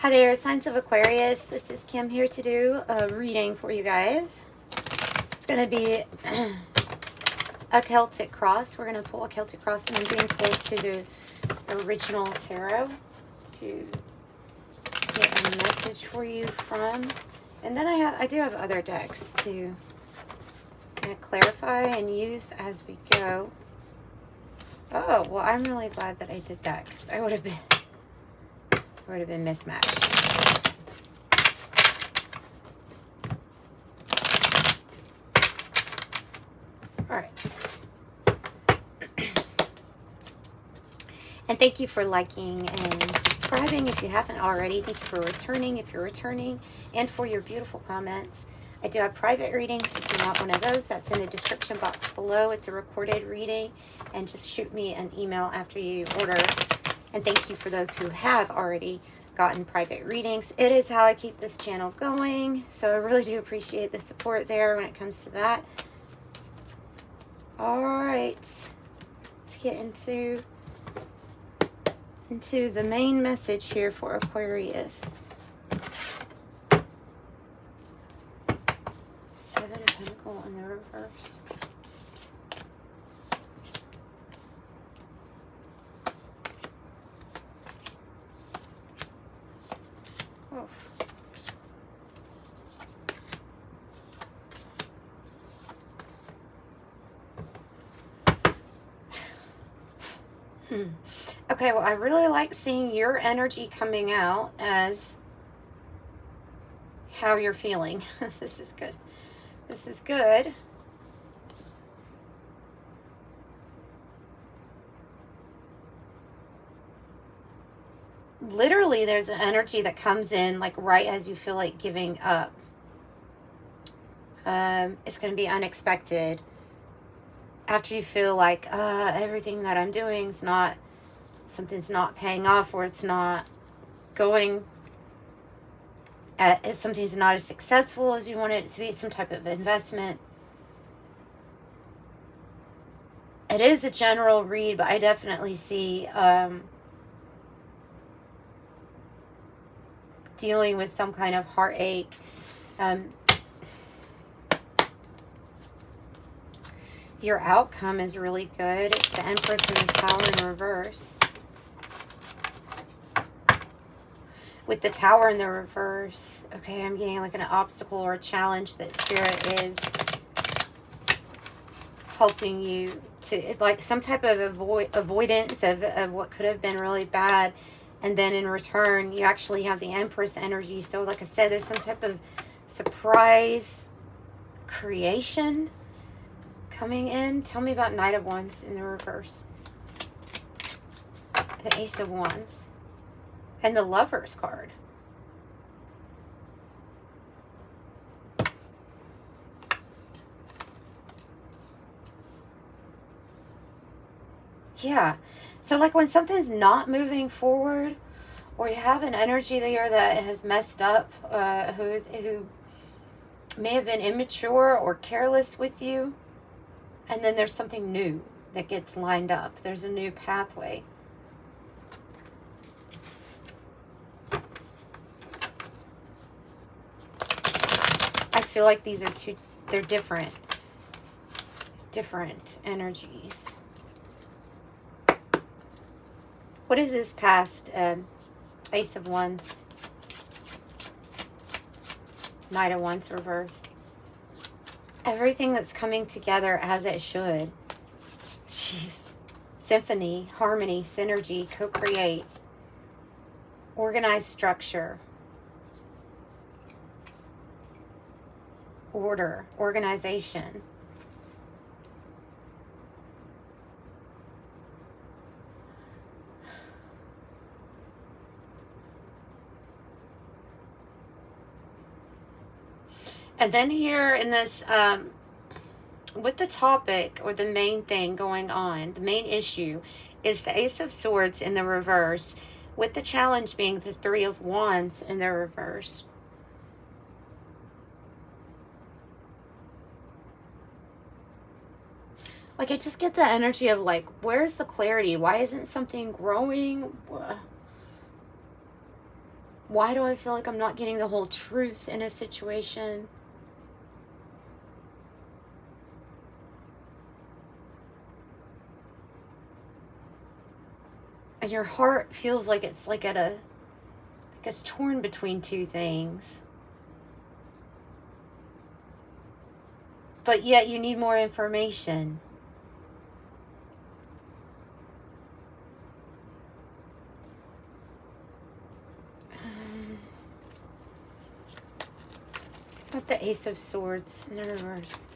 Hi there, signs of Aquarius. This is Kim here to do a reading for you guys. It's going to be a Celtic cross. We're going to pull a Celtic cross, and I'm being pulled to the original tarot to get a message for you from. And then I do have other decks to clarify and use as we go. Oh, well, I'm really glad that I did that, because I would have been mismatched. All right. And thank you for liking and subscribing if you haven't already. Thank you for returning if you're returning, and for your beautiful comments. I do have private readings. If you want one of those, that's in the description box below. It's a recorded reading, and just shoot me an email after you order. And thank you for those who have already gotten private readings. It is how I keep this channel going, so I really do appreciate the support there when it comes to that. All right, let's get into the main message here for Aquarius. Seven of Pentacles in the reverse. Oh. Okay, well, I really like seeing your energy coming out as how you're feeling. This is good. This is good. Literally, there's an energy that comes in like right as you feel like giving up. It's going to be unexpected. After you feel like everything that I'm doing is not, something's not paying off, or it's not going, something's not as successful as you want it to be, some type of investment. It is a general read, but I definitely see dealing with some kind of heartache. Your outcome is really good. It's the Empress and the Tower in reverse. With the Tower in the reverse, okay, I'm getting like an obstacle or a challenge that Spirit is helping you to, like some type of avoidance of what could have been really bad. And then in return, you actually have the Empress energy. So like I said, there's some type of surprise creation coming in. Tell me about Knight of Wands in the reverse. The Ace of Wands. And the Lover's card. Yeah. So like when something's not moving forward, or you have an energy there that has messed up, who may have been immature or careless with you, and then there's something new that gets lined up. There's a new pathway. I feel like these are they're different energies. What is this past Ace of Wands, Knight of Wands reverse? Everything that's coming together as it should. Jeez. Symphony, harmony, synergy, co-create, organized structure, order, organization. And then here in this, with the topic or the main thing going on, the main issue is the Ace of Swords in the reverse, with the challenge being the Three of Wands in the reverse. Like, I just get the energy of like, where's the clarity? Why isn't something growing? Why do I feel like I'm not getting the whole truth in a situation? And your heart feels like it's like it's torn between two things. But yet you need more information. What the Ace of Swords in the reverse?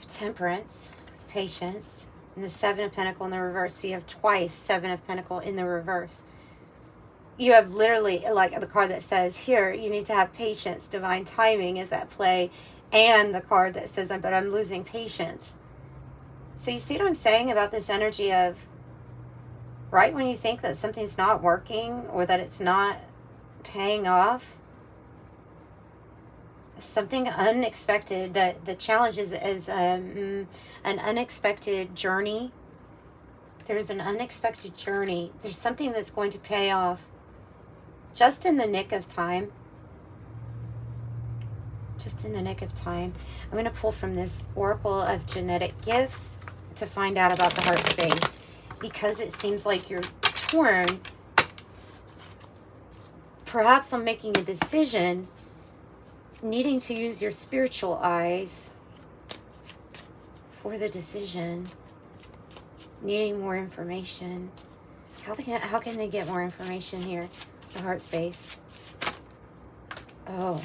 Temperance, patience, and the Seven of Pentacles in the reverse. So you have twice Seven of Pentacles in the reverse. You have literally, like the card that says here, you need to have patience, divine timing is at play, and the card that says, but I'm losing patience. So you see what I'm saying about this energy of, right when you think that something's not working or that it's not paying off, something unexpected, that the challenge is an unexpected journey. There's an unexpected journey. There's something that's going to pay off just in the nick of time. Just in the nick of time. I'm going to pull from this Oracle of Genetic Gifts to find out about the heart space, because it seems like you're torn. Perhaps on making a decision, needing to use your spiritual eyes for the decision, needing more information. How can they get more information here? The heart space. Oh.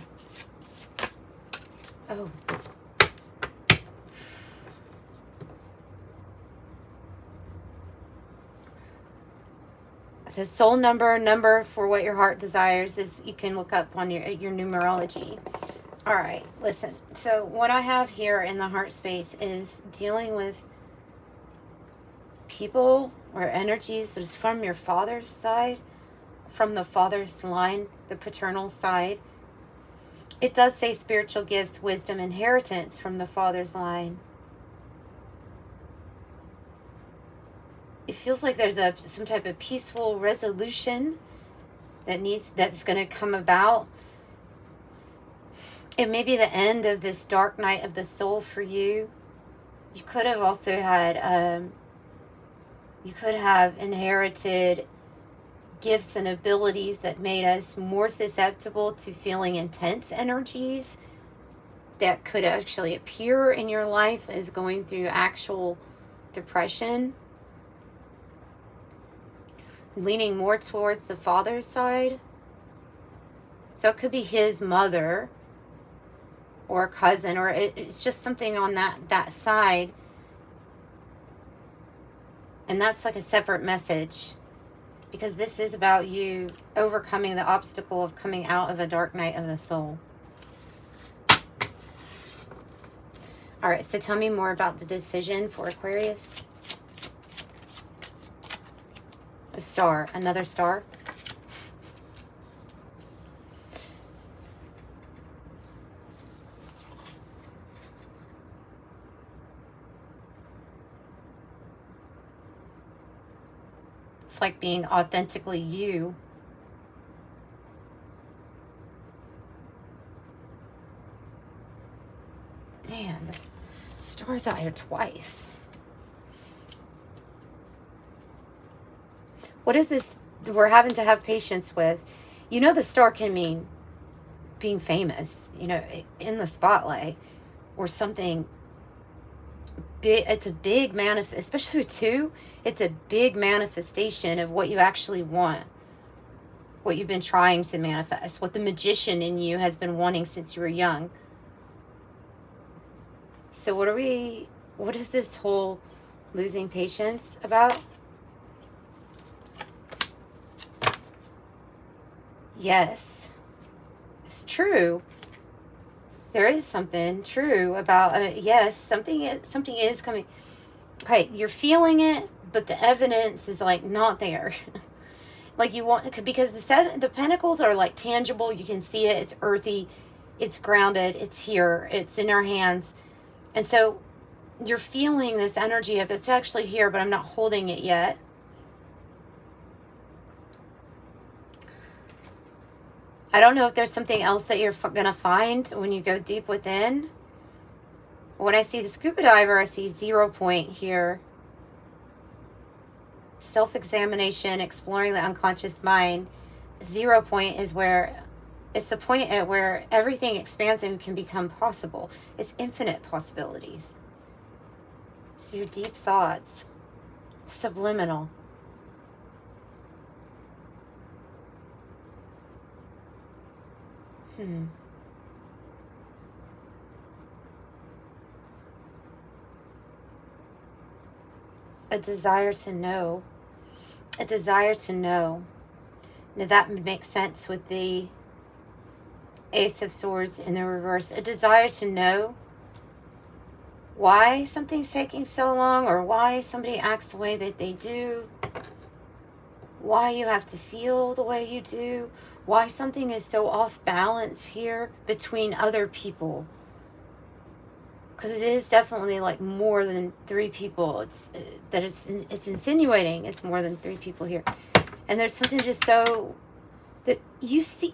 The soul number for what your heart desires is, you can look up on your numerology. All right, listen. So what I have here in the heart space is dealing with people or energies that is from your father's side, from the father's line, the paternal side. It does say spiritual gifts, wisdom, inheritance from the father's line. It feels like there's some type of peaceful resolution that's going to come about. It may be the end of this dark night of the soul for you. You could have also had, you could have inherited gifts and abilities that made us more susceptible to feeling intense energies that could actually appear in your life as going through actual depression. Leaning more towards the father's side. So it could be his mother or a cousin, or it's just something on that side. And that's like a separate message, because this is about you overcoming the obstacle of coming out of a dark night of the soul. All right, so tell me more about the decision for Aquarius. A star, another star. It's like being authentically you. Man, this star's out here twice. What is this we're having to have patience with? You know, the star can mean being famous, you know, in the spotlight or something big. It's a big especially with two, it's a big manifestation of what you actually want, what you've been trying to manifest, what the magician in you has been wanting since you were young. So what is this whole losing patience about? Yes, it's true. There is something true about, yes, something is coming. Okay, you're feeling it, but the evidence is like not there. Like you want, because the pentacles are like tangible. You can see it. It's earthy. It's grounded. It's here. It's in our hands. And so you're feeling this energy of it's actually here, but I'm not holding it yet. I don't know if there's something else that you're going to find when you go deep within. When I see the scuba diver, I see 0 point here. Self-examination, exploring the unconscious mind. 0 point is where it's the point at where everything expands and can become possible. It's infinite possibilities. So your deep thoughts, subliminal. A desire to know. A desire to know. Now that would make sense with the Ace of Swords in the reverse. A desire to know why something's taking so long, or why somebody acts the way that they do, why you have to feel the way you do, why something is so off balance here between other people. Because it is definitely like more than 3 people. It's insinuating it's more than 3 people here. And there's something just so that you see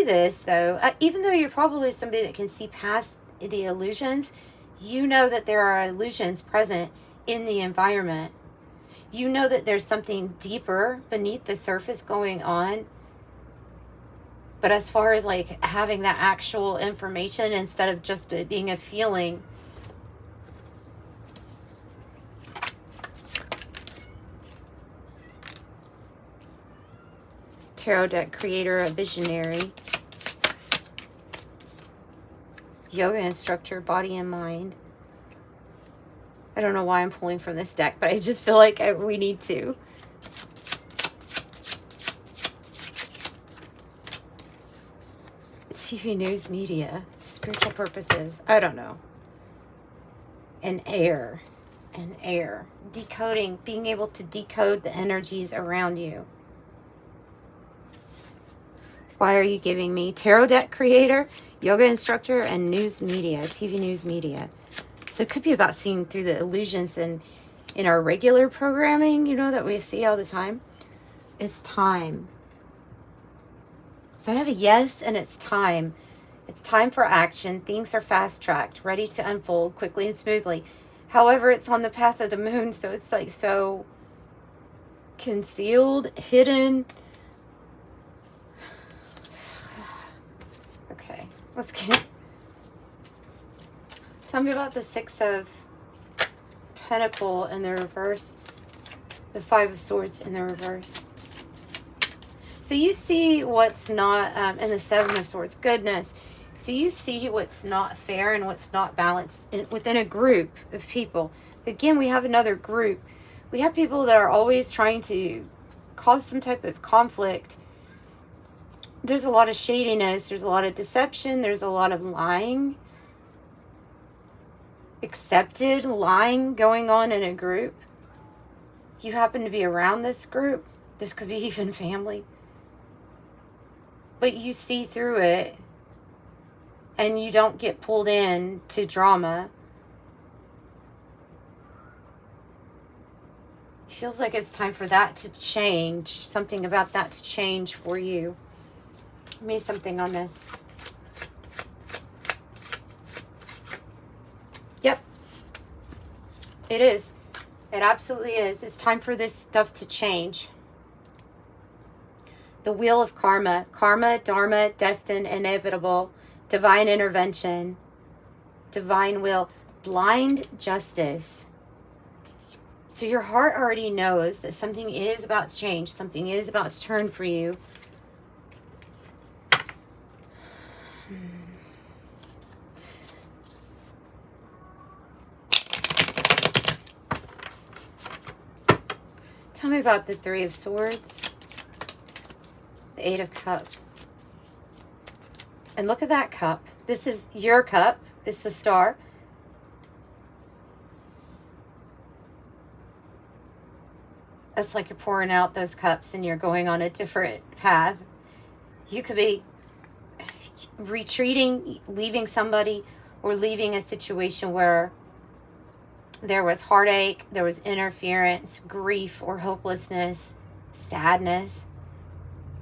this though, even though you're probably somebody that can see past the illusions, you know that there are illusions present in the environment. You know that there's something deeper beneath the surface going on. But as far as like having that actual information instead of just it being a feeling, tarot deck creator, a visionary, yoga instructor, body and mind. I don't know why I'm pulling from this deck, but I just feel like we need to. TV news media, spiritual purposes, I don't know. And air, decoding, being able to decode the energies around you. Why are you giving me tarot deck creator, yoga instructor, and news media, TV news media? So it could be about seeing through the illusions in our regular programming, you know, that we see all the time. It's time. So I have a yes, and it's time. It's time for action. Things are fast-tracked, ready to unfold quickly and smoothly. However, it's on the path of the moon, so it's like so concealed, hidden. Okay, let's get... Tell me about the 6 of Pentacle in the reverse, the 5 of Swords in the reverse. So you see what's not, and the 7 of Swords, goodness. So you see what's not fair and what's not balanced within a group of people. Again, we have another group. We have people that are always trying to cause some type of conflict. There's a lot of shadiness. There's a lot of deception. There's a lot of lying. Accepted lying going on in a group. You happen to be around this group. This could be even family. But you see through it, and you don't get pulled in to drama. It feels like it's time for that to change. Something about that to change for you. Give me something on this. Yep. It is. It absolutely is. It's time for this stuff to change. The wheel of karma. Karma, dharma, destined, inevitable, divine intervention, divine will, blind justice. So your heart already knows that something is about to change. Something is about to turn for you. Tell me about the 3 of Swords. The 8 of Cups. And look at that cup. This is your cup. It's the star. It's like you're pouring out those cups and you're going on a different path. You could be retreating, leaving somebody, or leaving a situation where there was heartache, there was interference, grief or hopelessness, sadness.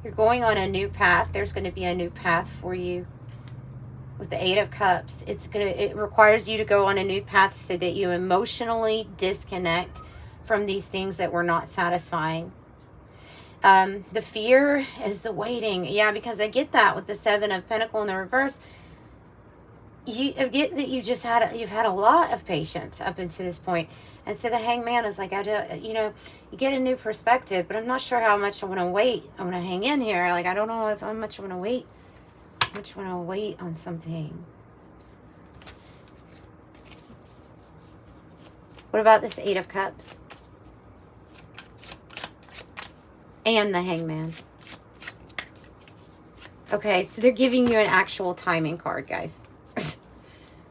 You're going on a new path. There's going to be a new path for you. With the Eight of Cups, it requires you to go on a new path so that you emotionally disconnect from these things that were not satisfying. The fear is the waiting. Yeah, because I get that with the Seven of Pentacles in the reverse. I get that you've had a lot of patience up until this point. And so the Hangman is like, you get a new perspective, but I'm not sure how much I want to wait. I want to hang in here. Like, I don't know how much I want to wait. How much I want to wait on something. What about this Eight of Cups? And the Hangman. Okay, so they're giving you an actual timing card, guys.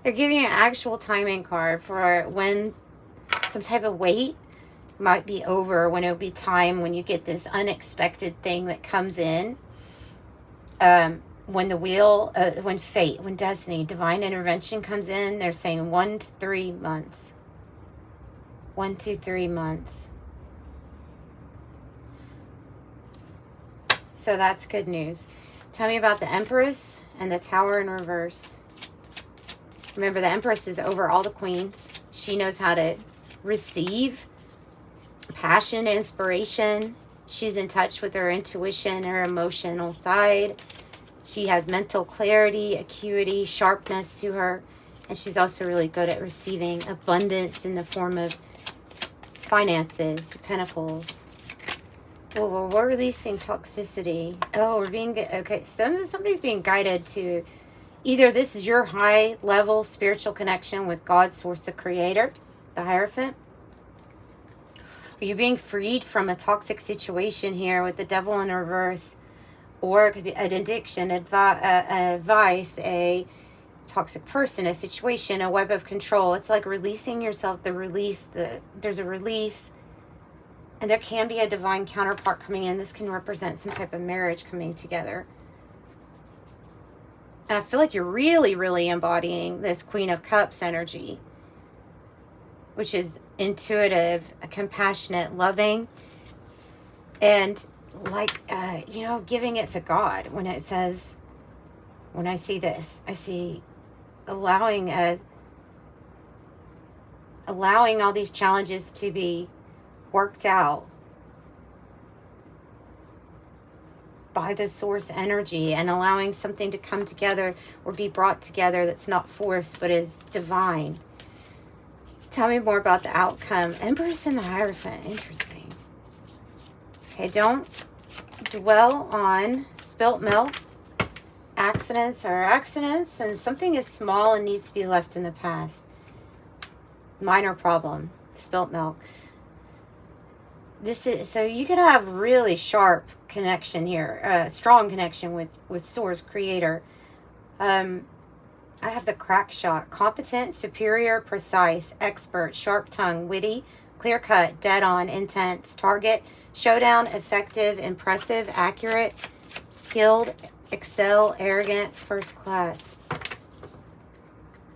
They're giving you an actual timing card for when some type of wait might be over, when it'll be time, when you get this unexpected thing that comes in. When the wheel, when fate, when destiny, divine intervention comes in, they're saying 1 to 3 months. 1 to 3 months. So that's good news. Tell me about the Empress and the Tower in reverse. Remember, the Empress is over all the queens. She knows how to receive passion, inspiration. She's in touch with her intuition, her emotional side. She has mental clarity, acuity, sharpness to her. And she's also really good at receiving abundance in the form of finances, pentacles. Well, we're releasing toxicity. Oh, we're being... Okay, somebody's being guided to... Either this is your high-level spiritual connection with God, Source, the Creator, the Hierophant. Or you're being freed from a toxic situation here with the Devil in reverse. Or it could be an addiction, a vice, a toxic person, a situation, a web of control. It's like releasing yourself, there's a release. And there can be a divine counterpart coming in. This can represent some type of marriage coming together. And I feel like you're really, really embodying this Queen of Cups energy, which is intuitive, compassionate, loving, and like, giving it to God. When it says, when I see this, I see allowing all these challenges to be worked out by the source energy, and allowing something to come together or be brought together that's not forced but is divine. Tell me more about the outcome. Empress and the Hierophant. Interesting. Okay, don't dwell on spilt milk. Accidents are accidents, and something is small and needs to be left in the past. Minor problem. Spilt milk. So you could have really sharp connection here, strong connection with Source Creator. I have the crack shot. Competent, superior, precise, expert, sharp tongue, witty, clear cut, dead on, intense, target, showdown, effective, impressive, accurate, skilled, excel, arrogant, first class.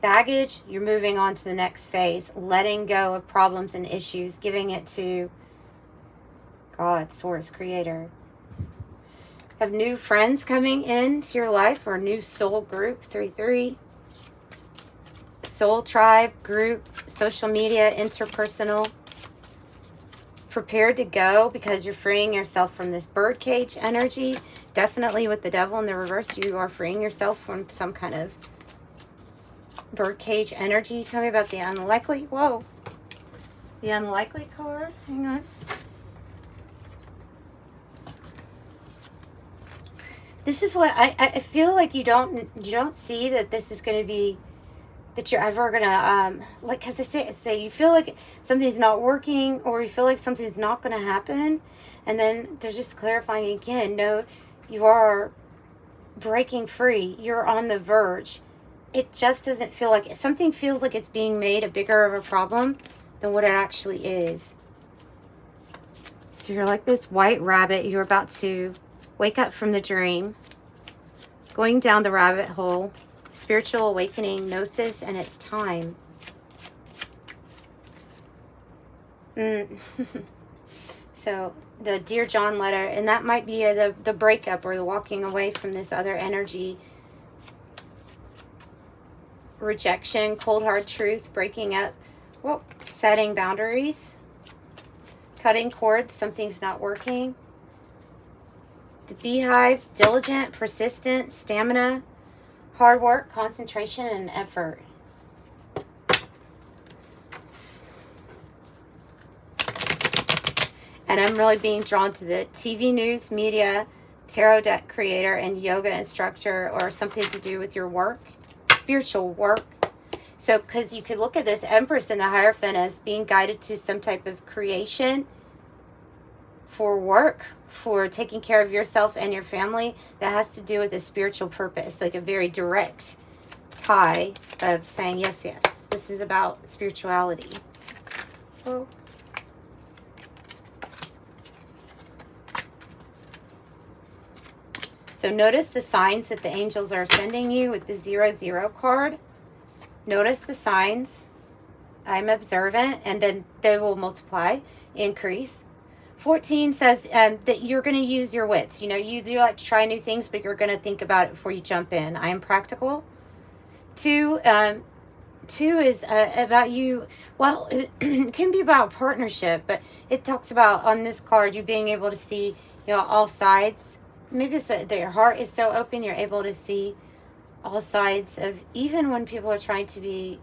Baggage, you're moving on to the next phase, letting go of problems and issues, giving it to God, Source, Creator. Have new friends coming into your life, or new soul group, 3-3. Soul tribe, group, social media, interpersonal. Prepared to go because you're freeing yourself from this birdcage energy. Definitely with the Devil in the reverse, you are freeing yourself from some kind of birdcage energy. Tell me about the unlikely. Whoa. The unlikely card. Hang on. This is what I feel like you don't see that this is going to be, that you're ever going to, because I say you feel like something's not working, or you feel like something's not going to happen. And then they're just clarifying again. No, you are breaking free. You're on the verge. It just doesn't feel like, something feels like it's being made a bigger of a problem than what it actually is. So you're like this white rabbit. You're about to wake up from the dream, going down the rabbit hole, spiritual awakening, gnosis, and it's time. So the Dear John letter, and that might be the breakup or the walking away from this other energy. Rejection, cold hard truth, breaking up, well, setting boundaries, cutting cords, something's not working. The beehive, diligent, persistent, stamina, hard work, concentration, and effort. And I'm really being drawn to the TV news, media, tarot deck creator, and yoga instructor, or something to do with your work, spiritual work. So, because you could look at this Empress in the Hierophant as being guided to some type of creation for work, for taking care of yourself and your family, that has to do with a spiritual purpose, like a very direct tie of saying, yes, yes, this is about spirituality. Oh. So notice the signs that the angels are sending you with the 0-0 card. Notice the signs. I'm observant, and then they will multiply, increase. 14 says that you're going to use your wits. You know, you do like to try new things, but you're going to think about it before you jump in. I am practical. 2 is about you. Well, it can be about partnership, but it talks about on this card you being able to see, you know, all sides. Maybe it's that your heart is so open you're able to see all sides of, even when people are trying to be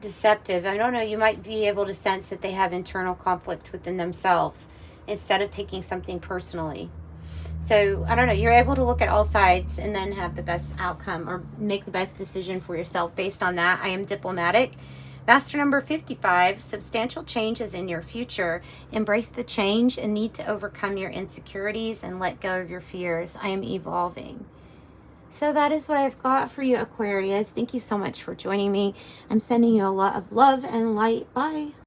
deceptive. I don't know, you might be able to sense that they have internal conflict within themselves instead of taking something personally. So, I don't know, you're able to look at all sides and then have the best outcome or make the best decision for yourself based on that. I am diplomatic. Master number 55, substantial changes in your future. Embrace the change and need to overcome your insecurities and let go of your fears. I am evolving. So that is what I've got for you, Aquarius. Thank you so much for joining me. I'm sending you a lot of love and light. Bye.